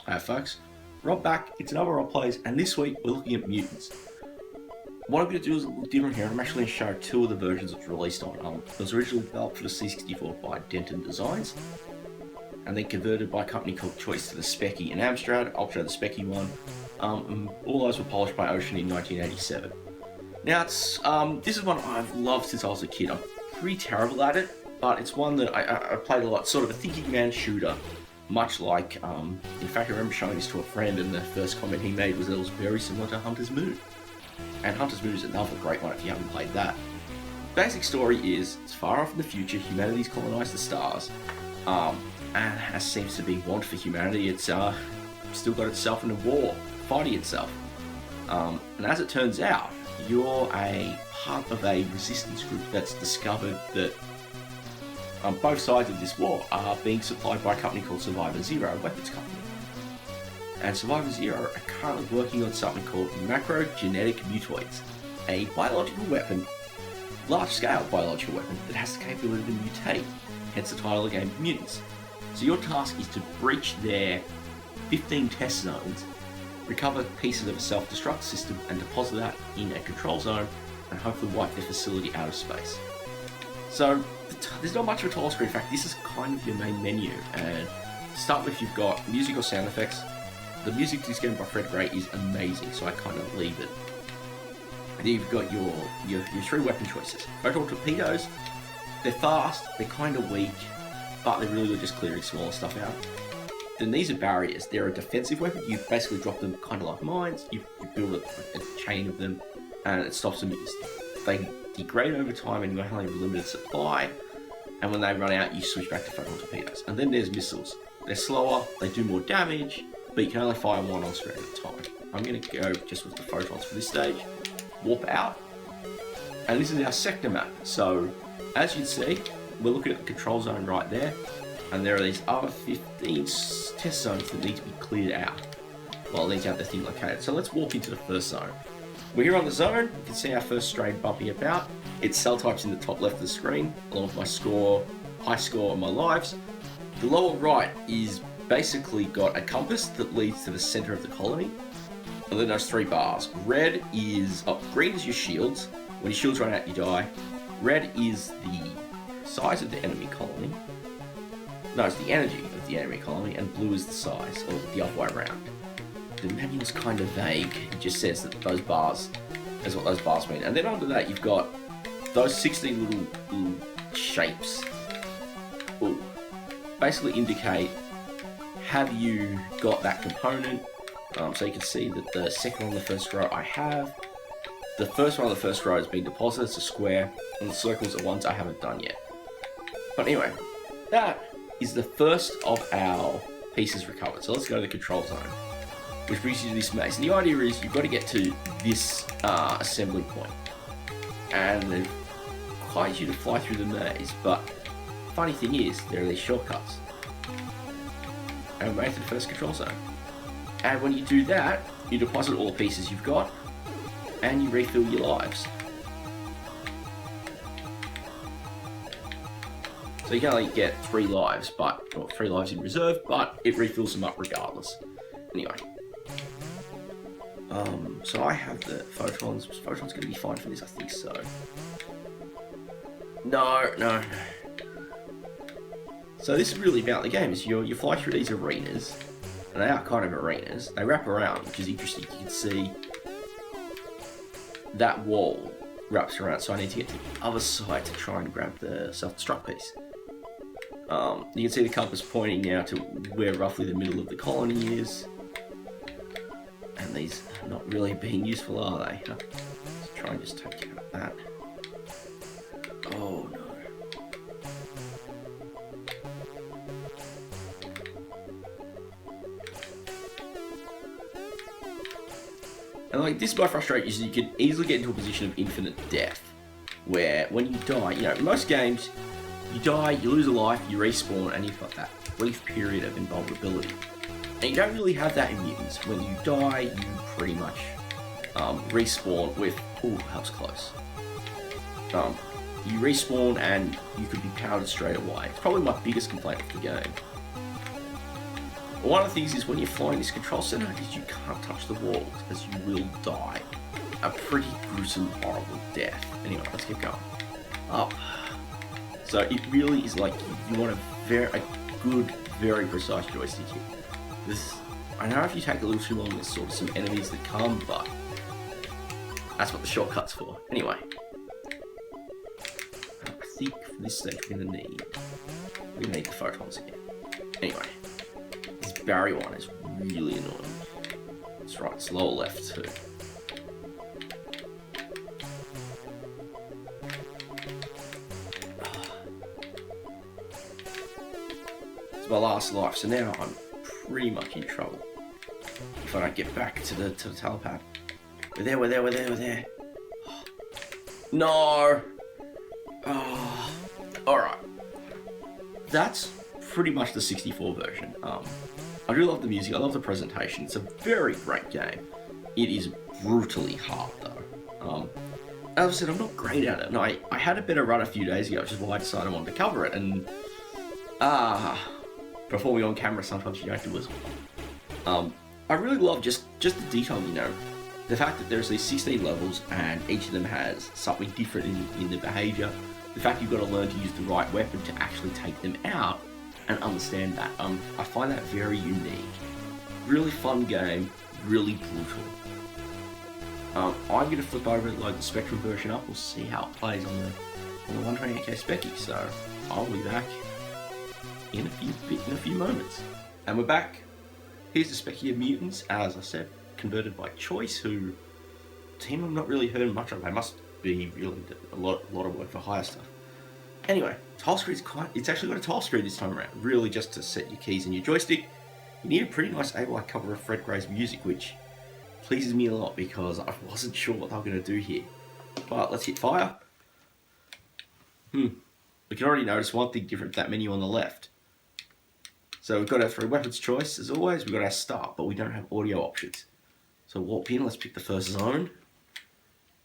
Hi folks, Rob back, it's another Rob Plays, and this week we're looking at Mutants. What I'm going to do is a little different here. I'm actually going to show two of the versions it was released on. It was originally developed for the C64 by Denton Designs, and then converted by a company called Choice to the Specky in Amstrad. I'll show the Specky one. And all those were polished by Ocean in 1987. Now, this is one I've loved since I was a kid. I'm pretty terrible at it, but it's one that I played a lot. Sort of a thinking man shooter, much like, in fact, I remember showing this to a friend, and the first comment he made was that it was very similar to Hunter's Moon. And Hunter's Moon is another great one if you haven't played that. Basic story is, it's far off in the future, humanity's colonised the stars, and as seems to be want for humanity, it's still got itself in a war, fighting itself. And as it turns out, you're a part of a resistance group that's discovered that both sides of this war are being supplied by a company called Survivor Zero, a weapons company. And Survivor Zero are currently working on something called macrogenetic mutoids, a biological weapon, large-scale biological weapon that has the capability to mutate, hence the title of the game, Mutants. So your task is to breach their 15 test zones, recover pieces of a self-destruct system, and deposit that in a control zone, and hopefully wipe their facility out of space. So there's not much of a title screen. In fact, this is kind of your main menu. And to start with, you've got music or sound effects. The music discovered by Fred Gray is amazing, so I kind of leave it. And then you've got your three weapon choices. Photon torpedoes, they're fast, they're kind of weak, but they're really good just clearing smaller stuff out. Then these are barriers. They're a defensive weapon. You basically drop them kind of like mines. You build a chain of them, and it stops them. They degrade over time, and you only have a limited supply. And when they run out, you switch back to photon torpedoes. And then there's missiles. They're slower, they do more damage, but you can only fire one on screen at a time. I'm going to go just with the photons for this stage. Warp out. And this is our sector map. So, as you can see, we're looking at the control zone right there. And there are these other 15 test zones that need to be cleared out. Well, these have the thing located. So let's walk into the first zone. We're here on the zone. You can see our first strain bumping about. Its cell type's in the top left of the screen, along with my score, high score, and my lives. The lower right is basically got a compass that leads to the center of the colony. And then there's three bars. Red is, green is your shields. When your shields run out, you die. Red is the size of the enemy colony. No, it's the energy of the enemy colony, and blue is the size, or the other way around. The manual's kind of vague. It just says that those bars is what those bars mean. And then under that, you've got those 16 little shapes. Ooh. Basically indicate, have you got that component? So you can see that the second one on the first row I have. The first one on the first row has been deposited, it's a square, and the circles are ones I haven't done yet. But anyway, that is the first of our pieces recovered. So let's go to the control zone, which brings you to this maze. And the idea is you've got to get to this assembly point, and it requires you to fly through the maze. But the funny thing is, there are these shortcuts. And we're to the first control zone. And when you do that, you deposit all the pieces you've got, and you refill your lives. So you can only get 3 lives, or 3 lives in reserve, but it refills them up regardless. Anyway. So I have the photons. Photons going to be fine for this, I think so. No. So this is really about the game, is you fly through these arenas, and they are kind of arenas. They wrap around, which is interesting. You can see that wall wraps around, so I need to get to the other side to try and grab the self-destruct piece. You can see the compass pointing now to where roughly the middle of the colony is. And these are not really being useful, are they? Let's try and just take care of that. Oh no. And like, this is my frustration, is you can easily get into a position of infinite death, where when you die, in most games, you die, you lose a life, you respawn, and you've got that brief period of invulnerability. And you don't really have that in Mutants. When you die, you pretty much respawn with... Ooh, that was close. You respawn and you could be powdered straight away. It's probably my biggest complaint of the game. One of the things is when you're flying this control center is you can't touch the walls because you will die. A pretty gruesome, horrible death. Anyway, let's get going. Up. So it really is like you want a good, very precise joystick here. I know if you take a little too long, there's sort of some enemies that come, but that's what the shortcut's for. Anyway, I think for this stage we're gonna need the photons again. Anyway, this Barry one is really annoying. That's right, it's lower left too. It's my last life, so now I'm pretty much in trouble if I don't get back to the telepad. We're there. No! Oh. Alright. That's pretty much the 64 version. I do love the music, I love the presentation. It's a very great game. It is brutally hard though. As I said, I'm not great at it, and I had a better run a few days ago, which is why I decided I wanted to cover it, and performing on camera sometimes you don't do as well. I really love just the detail, you know, the fact that there's these 16 levels and each of them has something different in the behaviour. The fact you've got to learn to use the right weapon to actually take them out and understand that. I find that very unique. Really fun game, really brutal. I'm going to flip over and load the Spectrum version up. We'll see how it plays on the 128K Specky. So I'll be back in a few moments. And we're back. Here's the Specky of Mutants, as I said, converted by choice, who team I've not really heard much of. They must be really a lot of work for hire stuff. Anyway, tile screen it's actually got a tile screen this time around, really just to set your keys in your joystick. You need a pretty nice ABI cover of Fred Gray's music, which pleases me a lot because I wasn't sure what they were going to do here. But let's hit fire. We can already notice one thing different with that menu on the left. So we've got our 3 weapons choice, as always, we've got our start, but we don't have audio options. So warp in, let's pick the first zone.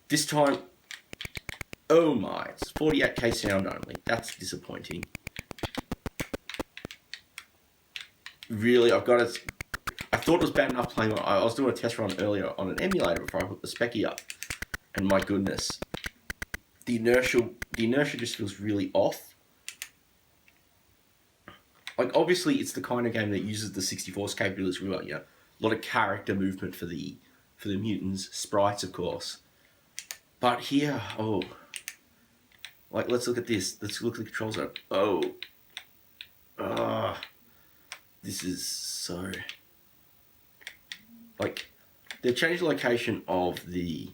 This time, oh my, it's 48K sound only. That's disappointing. Really, I thought it was bad enough playing I was doing a test run earlier on an emulator before I put the Specky up. And my goodness, the inertia just feels really off. Like, obviously, it's the kind of game that uses the 64's capabilities really well, you know. A lot of character movement for the mutants, sprites, of course. But here, like, let's look at this. Let's look at the controls. This is so... Like, they've changed the location of the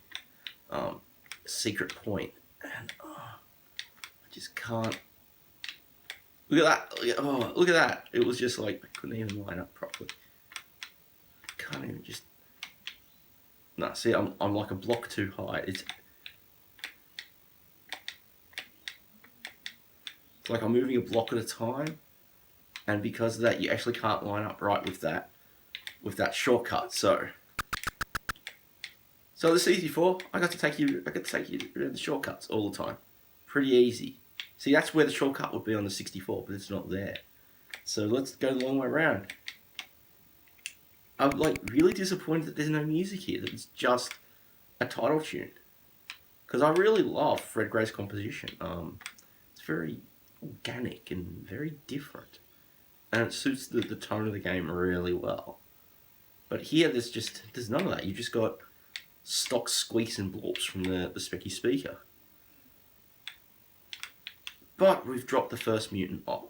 secret point, and I just can't... Look at that! Look at that! It was just like, I couldn't even line up properly. Can't even just... No, see, I'm like a block too high. It's like I'm moving a block at a time, and because of that, you actually can't line up right with that shortcut. So the C64, I get to take you around the shortcuts all the time. Pretty easy. See, that's where the shortcut would be on the 64, but it's not there. So let's go the long way around. I'm like really disappointed that there's no music here, that it's just a title tune. Because I really love Fred Gray's composition. It's very organic and very different. And it suits the tone of the game really well. But here there's none of that. You just got stock squeaks and blorps from the Specky speaker. But we've dropped the first mutant off,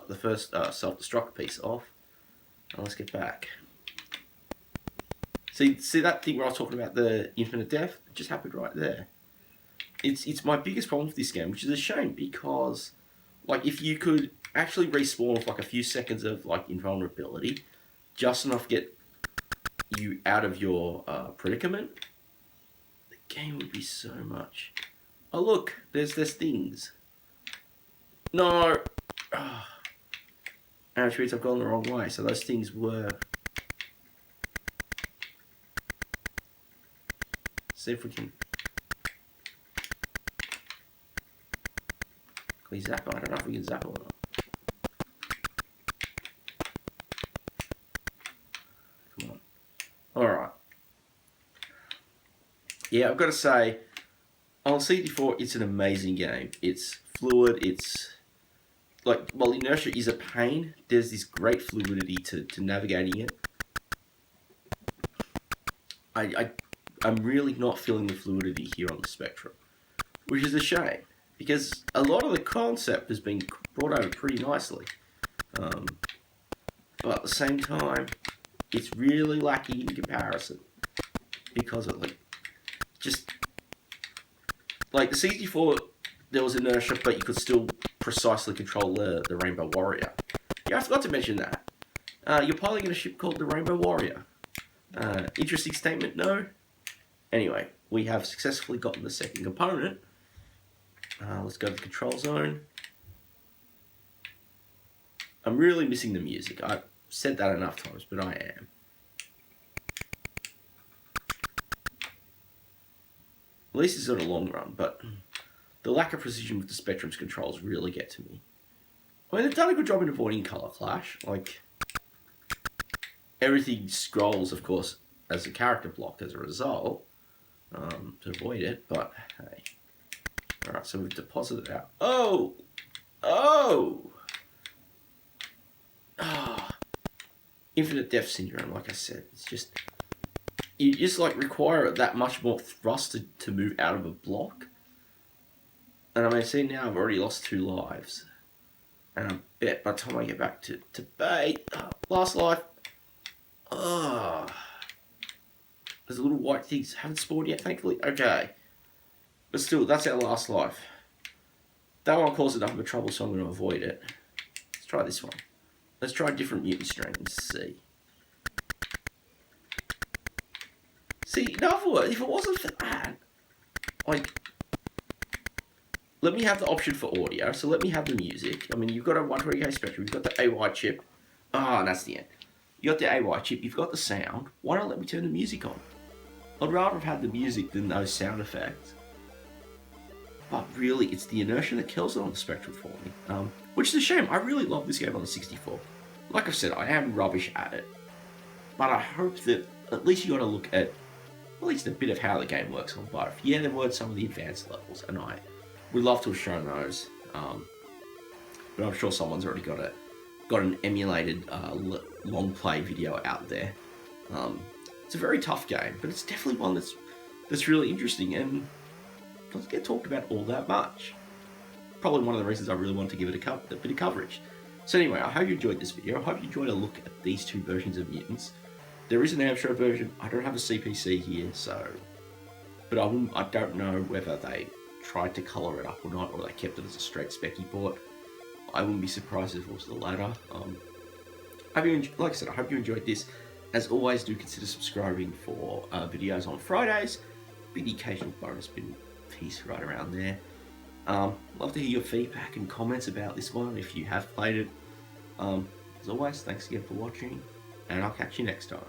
the first self-destruct piece off. Now let's get back. See that thing where I was talking about the infinite death? It just happened right there. It's my biggest problem with this game, which is a shame because, like, if you could actually respawn with like a few seconds of like invulnerability, just enough to get you out of your predicament, the game would be so much. Oh look, there's things. No! Which means I've gone the wrong way, so those things were... See if we can... Can we zap? I don't know if we can zap or not. Alright. Yeah, I've got to say, on C64, it's an amazing game. It's fluid, it's... Like, while inertia is a pain, there's this great fluidity to navigating it. I'm really not feeling the fluidity here on the Spectrum, which is a shame, because a lot of the concept has been brought over pretty nicely. But at the same time, it's really lacking in comparison, because of, like, just... Like, the 64, there was inertia, but you could still precisely control the Rainbow Warrior. Yeah, I forgot to mention that. You're piloting a ship called the Rainbow Warrior. Interesting statement, no? Anyway, we have successfully gotten the second component. Let's go to the control zone. I'm really missing the music. I've said that enough times, but I am. At least it's on a long run, but the lack of precision with the Spectrum's controls really get to me. I mean, they've done a good job in avoiding colour clash. Like, everything scrolls, of course, as a character block as a result, to avoid it, but hey. Alright, so we've deposited out. Oh! Oh! Ah! Infinite Death Syndrome, like I said. It's just... You just, like, require that much more thrust to move out of a block. And I mean, see, now I've already lost 2 lives. And I bet by the time I get back to bait, last life, there's little white things. Haven't spawned yet, thankfully. Okay. But still, that's our last life. That one caused enough of a trouble, so I'm going to avoid it. Let's try this one. Let's try a different mutant strain and see. See, in other words, if it wasn't for that, like, let me have the option for audio, so let me have the music. I mean, you've got a 120K Spectrum, you've got the AY chip. And that's the end. You got the AY chip, you've got the sound. Why not let me turn the music on? I'd rather have had the music than those sound effects. But really, it's the inertia that kills it on the Spectrum for me. Which is a shame. I really love this game on the 64. Like I've said, I am rubbish at it. But I hope that at least you got to look at least a bit of how the game works on both. Yeah, there were some of the advanced levels, and I would love to have shown those. But I'm sure someone's already got an emulated long play video out there. It's a very tough game, but it's definitely one that's really interesting and doesn't get talked about all that much. Probably one of the reasons I really wanted to give it a bit of coverage. So anyway, I hope you enjoyed this video. I hope you enjoyed a look at these 2 versions of Mutants. There is an Amstrad version. I don't have a CPC here, so... But I don't know whether they tried to colour it up or not, or they kept it as a straight specky port. I wouldn't be surprised if it was the latter. Like I said, I hope you enjoyed this. As always, do consider subscribing for videos on Fridays. Be the occasional bonus bin piece right around there. Love to hear your feedback and comments about this one if you have played it. As always, thanks again for watching, and I'll catch you next time.